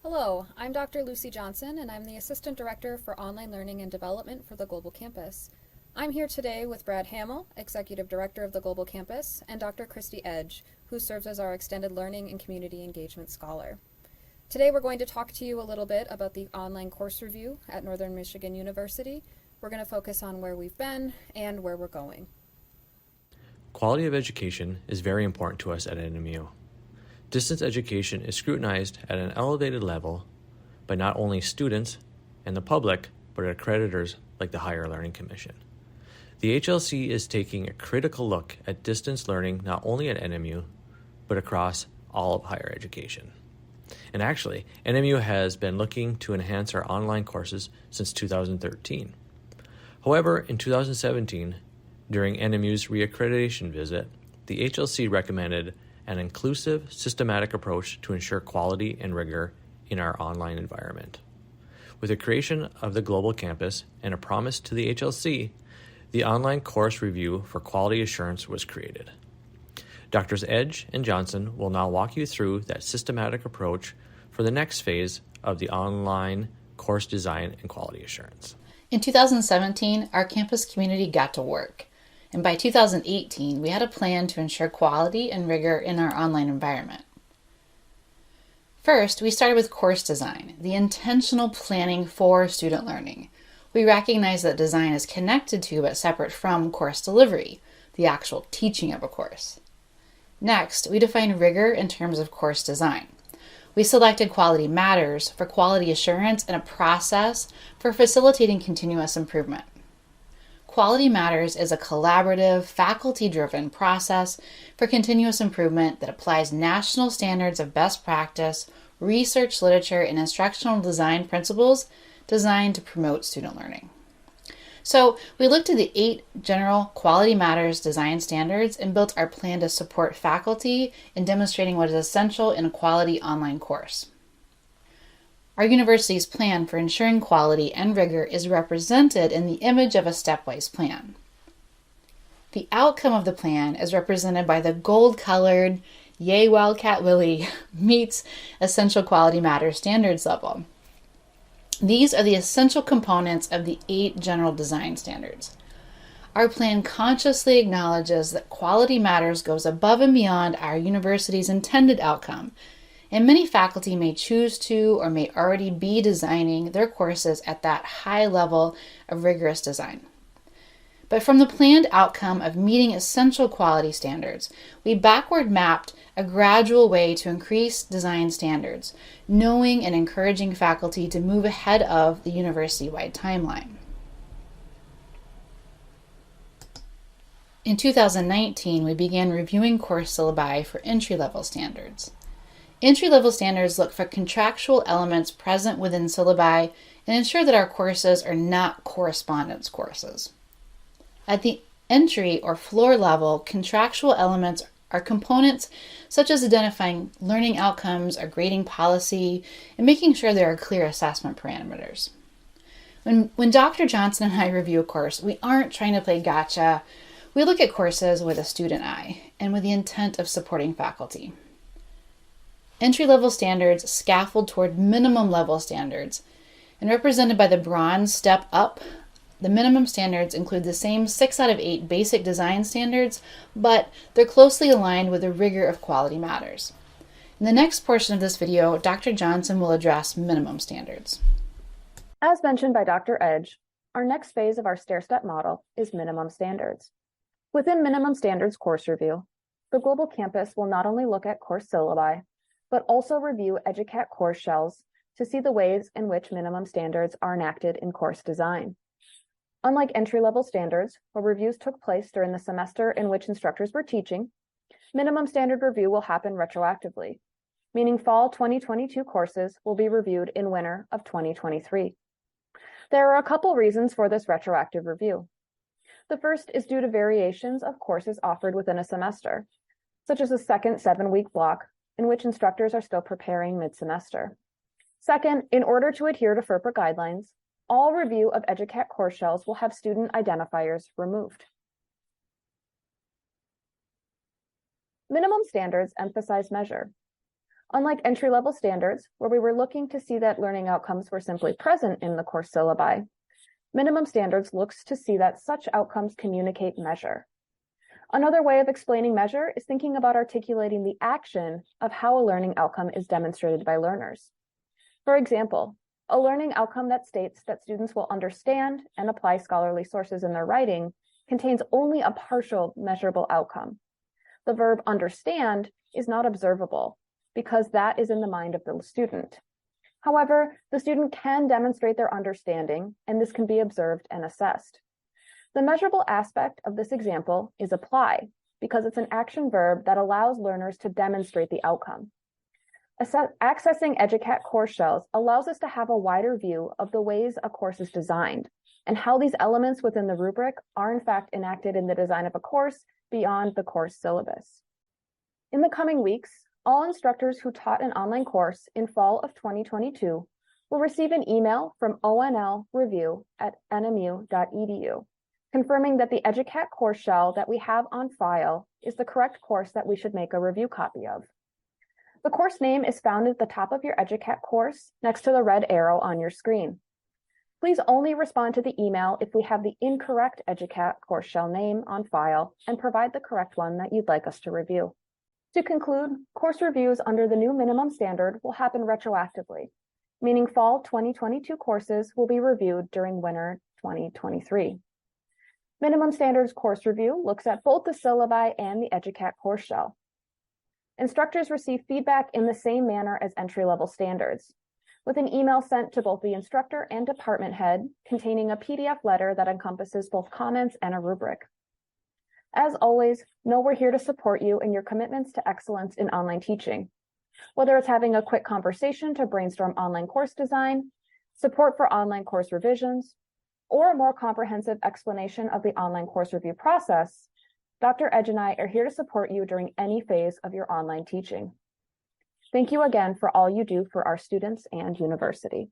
Hello, I'm Dr. Lucy Johnson, and I'm the Assistant Director for Online Learning and Development for the Global Campus. I'm here today with Brad Hamill, Executive Director of the Global Campus, and Dr. Christy Edge, who serves as our Extended Learning and Community Engagement Scholar. Today we're going to talk to you a little bit about the online course review at Northern Michigan University. We're going to focus on where we've been and where we're going. Quality of education is very important to us at NMU. Distance education is scrutinized at an elevated level by not only students and the public, but accreditors like the Higher Learning Commission. The HLC is taking a critical look at distance learning not only at NMU, but across all of higher education. And actually, NMU has been looking to enhance our online courses since 2013. However, in 2017, during NMU's reaccreditation visit, the HLC recommended an inclusive, systematic approach to ensure quality and rigor in our online environment. With the creation of the Global Campus and a promise to the HLC, the online course review for quality assurance was created. Drs. Edge and Johnson will now walk you through that systematic approach for the next phase of the online course design and quality assurance. In 2017, our campus community got to work. And by 2018, we had a plan to ensure quality and rigor in our online environment. First, we started with course design, the intentional planning for student learning. We recognize that design is connected to but separate from course delivery, the actual teaching of a course. Next, we defined rigor in terms of course design. We selected Quality Matters for quality assurance and a process for facilitating continuous improvement. Quality Matters is a collaborative, faculty-driven process for continuous improvement that applies national standards of best practice, research literature, and instructional design principles designed to promote student learning. So we looked at the 8 general Quality Matters design standards and built our plan to support faculty in demonstrating what is essential in a quality online course. Our university's plan for ensuring quality and rigor is represented in the image of a stepwise plan. The outcome of the plan is represented by the gold-colored Yay Wildcat Willie meets Essential Quality Matters standards level. These are the essential components of the 8 general design standards. Our plan consciously acknowledges that Quality Matters goes above and beyond our university's intended outcome, and many faculty may choose to or may already be designing their courses at that high level of rigorous design. But from the planned outcome of meeting essential quality standards, we backward mapped a gradual way to increase design standards, knowing and encouraging faculty to move ahead of the university-wide timeline. In 2019, we began reviewing course syllabi for entry-level standards. Entry-level standards look for contractual elements present within syllabi and ensure that our courses are not correspondence courses. At the entry or floor level, contractual elements are components such as identifying learning outcomes or grading policy and making sure there are clear assessment parameters. When Dr. Johnson and I review a course, we aren't trying to play gotcha. We look at courses with a student eye and with the intent of supporting faculty. Entry-level standards scaffold toward minimum level standards, and represented by the bronze step up, the minimum standards include the same 6 out of 8 basic design standards, but they're closely aligned with the rigor of Quality Matters. In the next portion of this video, Dr. Johnson will address minimum standards. As mentioned by Dr. Edge, our next phase of our stair-step model is minimum standards. Within minimum standards course review, the Global Campus will not only look at course syllabi, but also review EduCat course shells to see the ways in which minimum standards are enacted in course design. Unlike entry-level standards, where reviews took place during the semester in which instructors were teaching, minimum standard review will happen retroactively, meaning fall 2022 courses will be reviewed in winter of 2023. There are a couple reasons for this retroactive review. The first is due to variations of courses offered within a semester, such as a second 7-week block in which instructors are still preparing mid-semester. Second, in order to adhere to FERPA guidelines, all review of EduCat course shells will have student identifiers removed. Minimum standards emphasize measure. Unlike entry-level standards, where we were looking to see that learning outcomes were simply present in the course syllabi, minimum standards looks to see that such outcomes communicate measure. Another way of explaining measure is thinking about articulating the action of how a learning outcome is demonstrated by learners. For example, a learning outcome that states that students will understand and apply scholarly sources in their writing contains only a partial measurable outcome. The verb understand is not observable because that is in the mind of the student. However, the student can demonstrate their understanding, and this can be observed and assessed. The measurable aspect of this example is apply, because it's an action verb that allows learners to demonstrate the outcome. Accessing EduCat course shells allows us to have a wider view of the ways a course is designed and how these elements within the rubric are in fact enacted in the design of a course beyond the course syllabus. In the coming weeks, all instructors who taught an online course in fall of 2022 will receive an email from onlreview@nmu.edu, confirming that the EduCat course shell that we have on file is the correct course that we should make a review copy of. The course name is found at the top of your EduCat course next to the red arrow on your screen. Please only respond to the email if we have the incorrect EduCat course shell name on file and provide the correct one that you'd like us to review. To conclude, course reviews under the new minimum standard will happen retroactively, meaning fall 2022 courses will be reviewed during winter 2023. Minimum standards course review looks at both the syllabi and the EduCat course shell. Instructors receive feedback in the same manner as entry-level standards, with an email sent to both the instructor and department head containing a PDF letter that encompasses both comments and a rubric. As always, know we're here to support you in your commitments to excellence in online teaching. Whether it's having a quick conversation to brainstorm online course design, support for online course revisions, or a more comprehensive explanation of the online course review process, Dr. Edge and I are here to support you during any phase of your online teaching. Thank you again for all you do for our students and university.